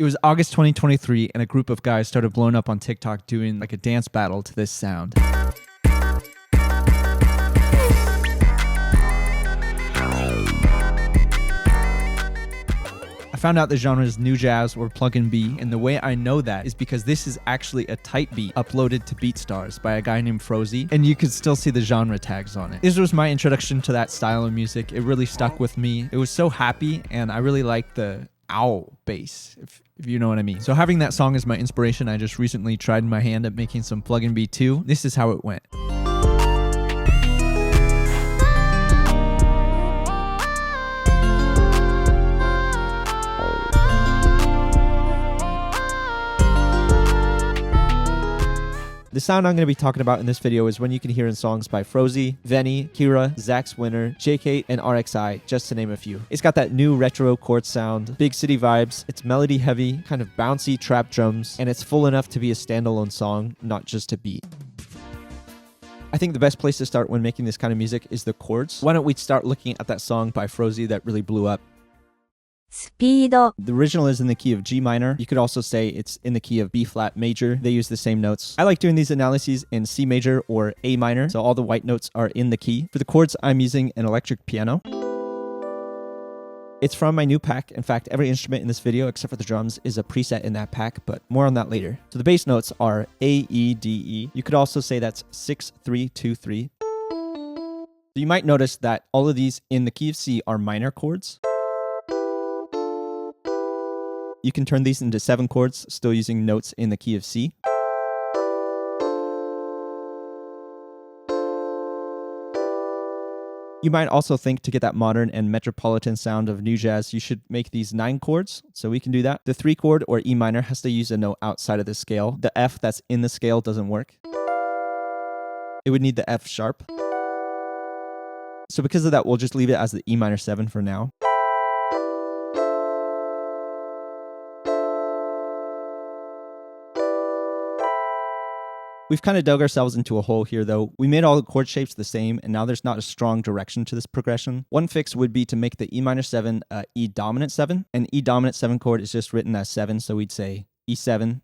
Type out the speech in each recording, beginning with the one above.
It was August 2023, and a group of guys started blowing up on TikTok doing like a dance battle to this sound. I found out the genre is new jazz or Pluggnb, and the way I know that is because this is actually a type beat uploaded to BeatStars by a guy named Flores, and you can still see the genre tags on it. This was my introduction to that style of music. It really stuck with me. It was so happy, and I really liked the ow bass, if you know what I mean. So having that song as my inspiration, I just recently tried my hand at making some Pluggnb too. This is how it went. The sound I'm going to be talking about in this video is one you can hear in songs by Flores, Venny, Kira, Zax Winter, JK, and RXI, just to name a few. It's got that new retro chord sound, big city vibes, it's melody heavy, kind of bouncy trap drums, and it's full enough to be a standalone song, not just a beat. I think the best place to start when making this kind of music is the chords. Why don't we start looking at that song by Flores that really blew up? Supïdo. The original is in the key of G minor. You could also say it's in the key of B flat major. They use the same notes. I like doing these analyses in C major or A minor, so all the white notes are in the key. For the chords, I'm using an electric piano. It's from my new pack. In fact, every instrument in this video, except for the drums, is a preset in that pack, but more on that later. So the bass notes are A, E, D, E. You could also say that's 6, 3, 2, 3. So you might notice that all of these in the key of C are minor chords. You can turn these into 7 chords, still using notes in the key of C. You might also think to get that modern and metropolitan sound of new jazz, you should make these 9 chords, so we can do that. The 3 chord or E minor has to use a note outside of the scale. The F that's in the scale doesn't work. It would need the F sharp. So because of that, we'll just leave it as the E minor 7 for now. We've kind of dug ourselves into a hole here though. We made all the chord shapes the same, and now there's not a strong direction to this progression. One fix would be to make the E minor 7 E dominant 7. An E dominant 7 chord is just written as 7, so we'd say E7.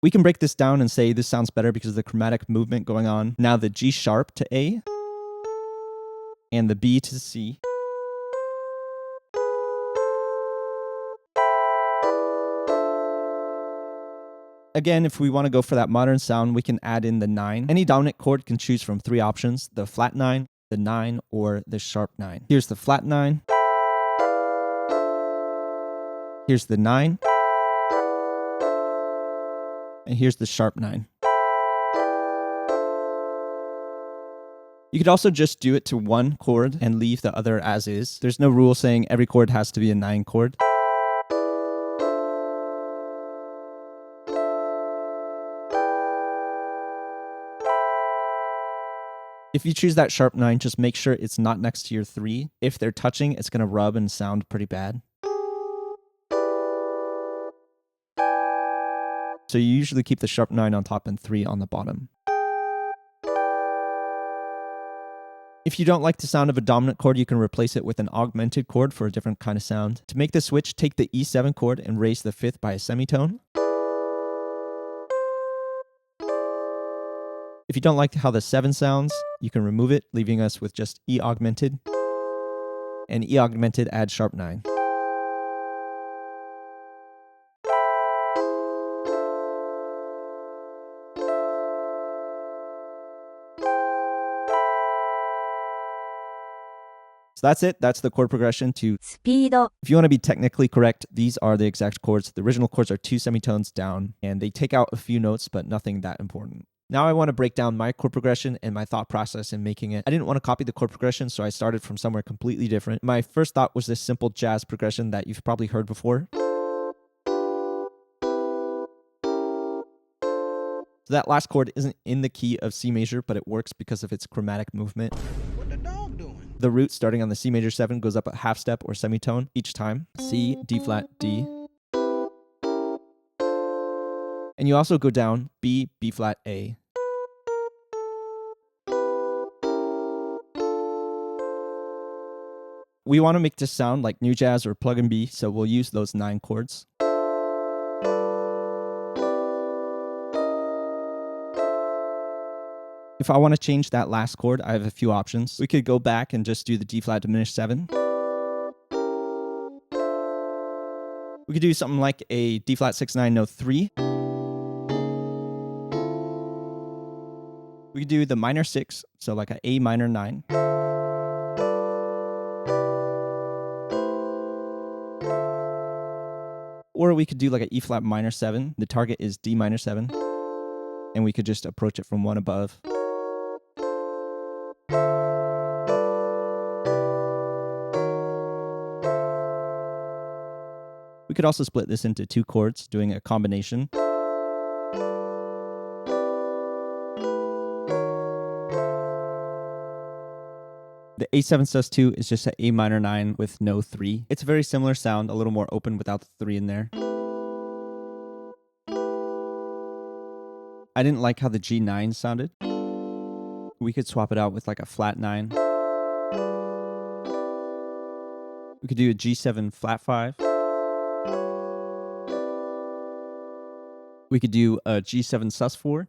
We can break this down and say this sounds better because of the chromatic movement going on. Now the G sharp to A and the B to C. Again, if we want to go for that modern sound, we can add in the 9. Any dominant chord can choose from 3 options: the flat 9, the 9, or the sharp 9. Here's the flat 9. Here's the 9. And here's the sharp 9. You could also just do it to 1 chord and leave the other as is. There's no rule saying every chord has to be a 9 chord. If you choose that sharp 9, just make sure it's not next to your 3. If they're touching, it's going to rub and sound pretty bad. So you usually keep the sharp 9 on top and 3 on the bottom. If you don't like the sound of a dominant chord, you can replace it with an augmented chord for a different kind of sound. To make the switch, take the E7 chord and raise the 5th by a semitone. If you don't like how the 7 sounds, you can remove it, leaving us with just E augmented. And E augmented adds sharp 9. So that's it. That's the chord progression to Supïdo. If you want to be technically correct, these are the exact chords. The original chords are 2 semitones down, and they take out a few notes, but nothing that important. Now I want to break down my chord progression and my thought process in making it. I didn't want to copy the chord progression, so I started from somewhere completely different. My first thought was this simple jazz progression that you've probably heard before. So that last chord isn't in the key of C major, but it works because of its chromatic movement. What the dog doing? The root starting on the C major 7 goes up a half step or semitone each time. C, D flat, D. And you also go down B, B flat, A. We want to make this sound like New Jazz or Pluggnb, so we'll use those 9 chords. If I want to change that last chord, I have a few options. We could go back and just do the D flat diminished 7. We could do something like a D flat 6/9 note 3. We could do the minor 6, so like a A minor 9. Or we could do like an E flat minor 7. The target is D minor 7. And we could just approach it from one above. We could also split this into 2 chords, doing a combination. The A7 sus2 is just an A minor 9 with no 3. It's a very similar sound, a little more open without the 3 in there. I didn't like how the G9 sounded. We could swap it out with like a flat 9. We could do a G7 flat 5. We could do a G7 sus4.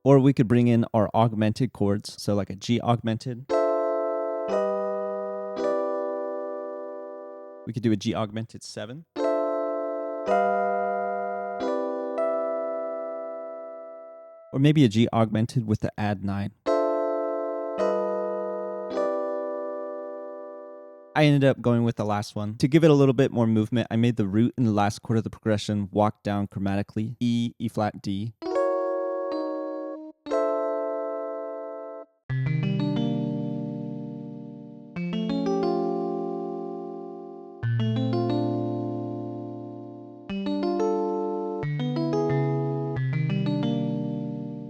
Or we could bring in our augmented chords, so like a G augmented. We could do a G augmented 7. Or maybe a G augmented with the add 9. I ended up going with the last one. To give it a little bit more movement, I made the root in the last chord of the progression walk down chromatically. E, E flat, D.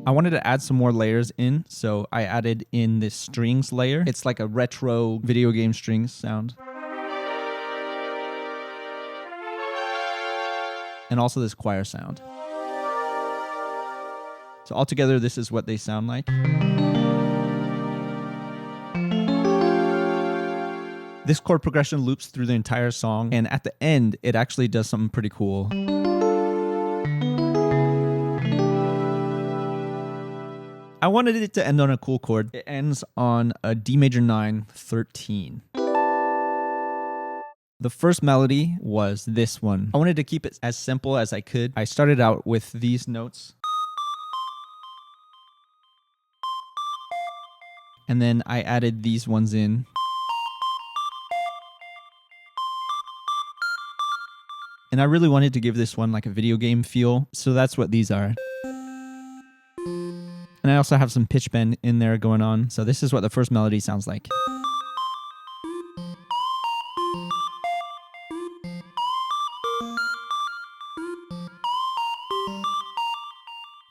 I wanted to add some more layers in, so I added in this strings layer. It's like a retro video game strings sound. And also this choir sound. So altogether, this is what they sound like. This chord progression loops through the entire song, and at the end, it actually does something pretty cool. I wanted it to end on a cool chord. It ends on a D major 9, 13. The first melody was this one. I wanted to keep it as simple as I could. I started out with these notes. And then I added these ones in. And I really wanted to give this one like a video game feel. So that's what these are. And I also have some pitch bend in there going on. So this is what the first melody sounds like.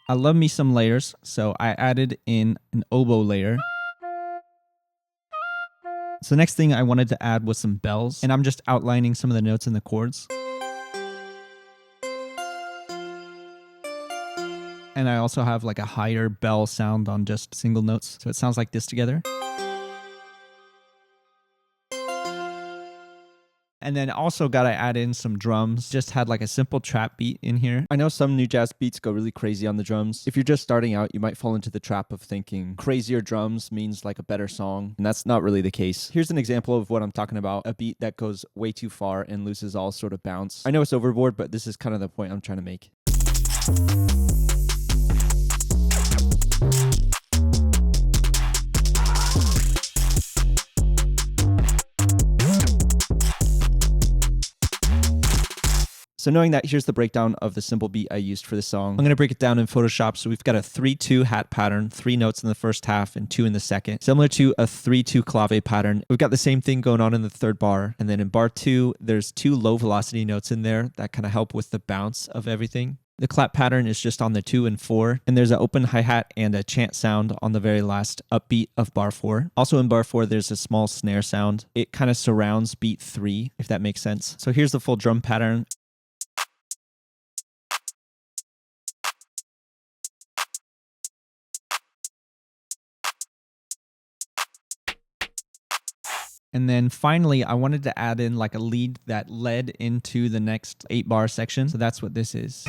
I love me some layers, so I added in an oboe layer. So the next thing I wanted to add was some bells, and I'm just outlining some of the notes in the chords. And I also have like a higher bell sound on just single notes, so it sounds like this together. And then also got to add in some drums. Just had like a simple trap beat in here. I know some new jazz beats go really crazy on the drums. If you're just starting out, you might fall into the trap of thinking crazier drums means like a better song. And that's not really the case. Here's an example of what I'm talking about. A beat that goes way too far and loses all sort of bounce. I know it's overboard, but this is kind of the point I'm trying to make. So knowing that, here's the breakdown of the simple beat I used for this song. I'm going to break it down in Photoshop. So we've got a 3-2 hat pattern, 3 notes in the first half and 2 in the second. Similar to a 3-2 clave pattern. We've got the same thing going on in the third bar. And then in bar 2, there's 2 low velocity notes in there that kind of help with the bounce of everything. The clap pattern is just on the 2 and 4, and there's an open hi-hat and a chant sound on the very last upbeat of bar 4. Also in bar 4, there's a small snare sound. It kind of surrounds beat 3, if that makes sense. So here's the full drum pattern. And then finally, I wanted to add in like a lead that led into the next 8-bar section. So that's what this is.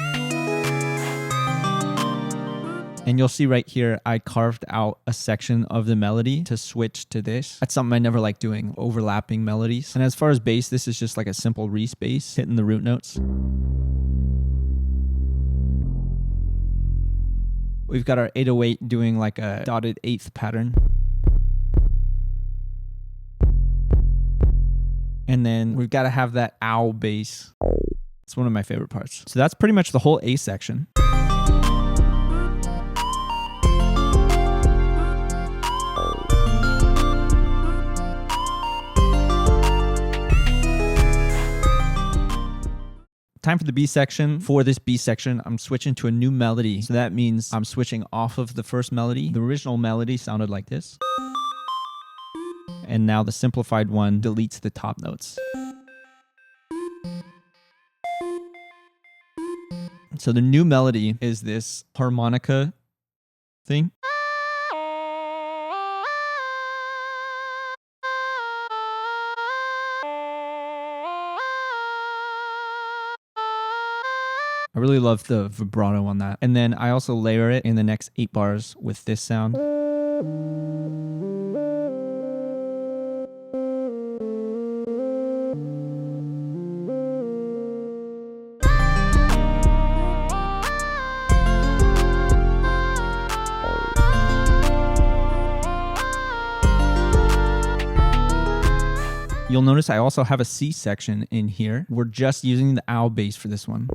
And you'll see right here, I carved out a section of the melody to switch to this. That's something I never like doing, overlapping melodies. And as far as bass, this is just like a simple Reese bass, hitting the root notes. We've got our 808 doing like a dotted eighth pattern. And then we've got to have that ow bass. It's one of my favorite parts. So that's pretty much the whole A section. Time for the B section. For this B section, I'm switching to a new melody. So that means I'm switching off of the first melody. The original melody sounded like this. And now the simplified one deletes the top notes. So the new melody is this harmonica thing. I really love the vibrato on that. And then I also layer it in the next 8 bars with this sound. You'll notice I also have a C section in here. We're just using the ow bass for this one.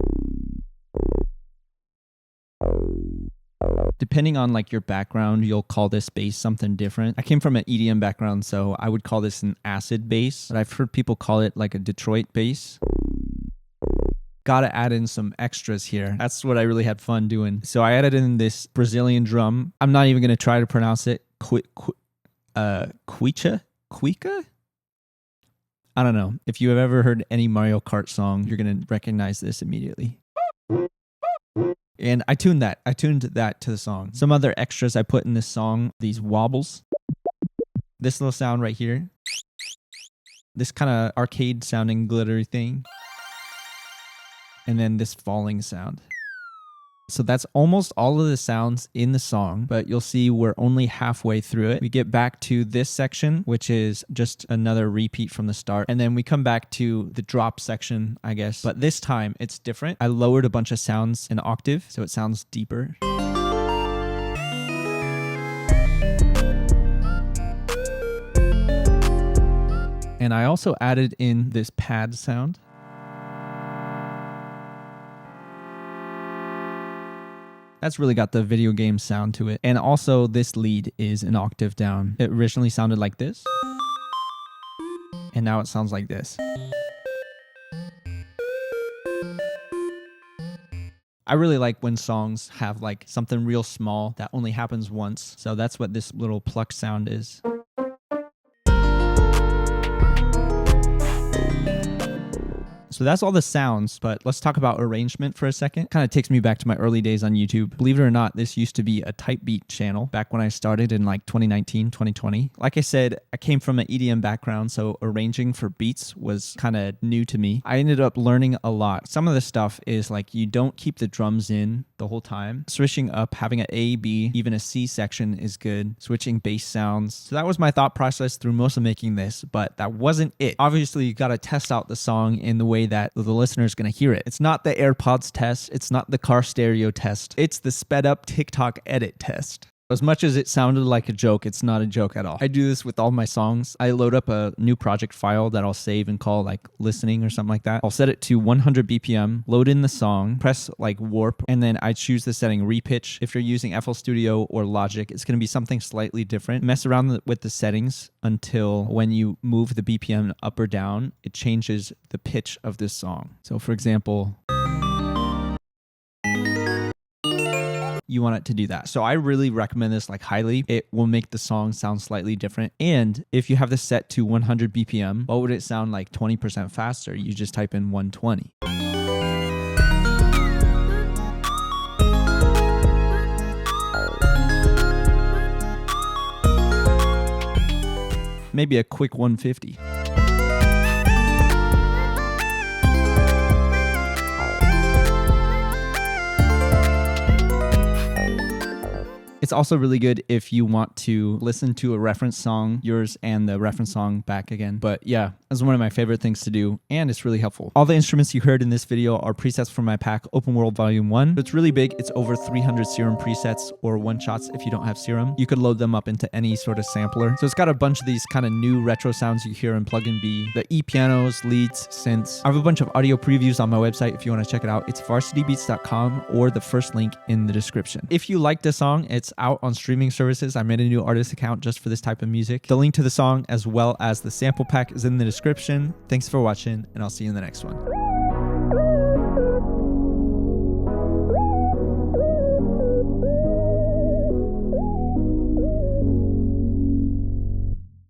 Depending on like your background, you'll call this bass something different. I came from an EDM background, so I would call this an acid bass, but I've heard people call it like a Detroit bass. Gotta add in some extras here. That's what I really had fun doing. So I added in this Brazilian drum. I'm not even gonna try to pronounce it. Cuica? I don't know. If you have ever heard any Mario Kart song, you're gonna recognize this immediately. And I tuned that. I tuned that to the song. Some other extras I put in this song, these wobbles. This little sound right here. This kind of arcade sounding glittery thing. And then this falling sound. So that's almost all of the sounds in the song, but you'll see we're only halfway through it. We get back to this section, which is just another repeat from the start. And then we come back to the drop section, I guess. But this time it's different. I lowered a bunch of sounds an octave, so it sounds deeper. And I also added in this pad sound. That's really got the video game sound to it. And also this lead is an octave down. It originally sounded like this. And now it sounds like this. I really like when songs have like something real small that only happens once. So that's what this little pluck sound is. So that's all the sounds, but let's talk about arrangement for a second. Kind of takes me back to my early days on YouTube. Believe it or not, this used to be a type beat channel back when I started in like 2019, 2020. Like I said, I came from an EDM background, so arranging for beats was kind of new to me. I ended up learning a lot. Some of the stuff is like you don't keep the drums in the whole time. Switching up, having an A, B, even a C section is good. Switching bass sounds. So that was my thought process through most of making this, but that wasn't it. Obviously, you got to test out the song in the way that the listener is going to hear it. It's not the AirPods test. It's not the car stereo test. It's the sped up TikTok edit test. As much as it sounded like a joke, it's not a joke at all. I do this with all my songs. I load up a new project file that I'll save and call like listening or something like that. I'll set it to 100 BPM, load in the song, press like warp, and then I choose the setting repitch. If you're using FL Studio or Logic, it's going to be something slightly different. Mess around with the settings until when you move the BPM up or down, it changes the pitch of this song. So for example, you want it to do that. So I really recommend this like highly. It will make the song sound slightly different. And if you have this set to 100 BPM, what would it sound like 20% faster? You just type in 120. maybe a quick 150. It's also really good if you want to listen to a reference song, yours and the reference song back again. But yeah, it's one of my favorite things to do, and it's really helpful. All the instruments you heard in this video are presets from my pack, Open World Volume 1. It's really big. It's over 300 Serum presets, or one-shots if you don't have Serum. You could load them up into any sort of sampler. So it's got a bunch of these kind of new retro sounds you hear in Pluggnb, the E-pianos, leads, synths. I have a bunch of audio previews on my website if you want to check it out. It's varsitybeats.com or the first link in the description. If you like this song, it's out on streaming services. I made a new artist account just for this type of music. The link to the song as well as the sample pack is in the description. Thanks for watching, and I'll see you in the next one.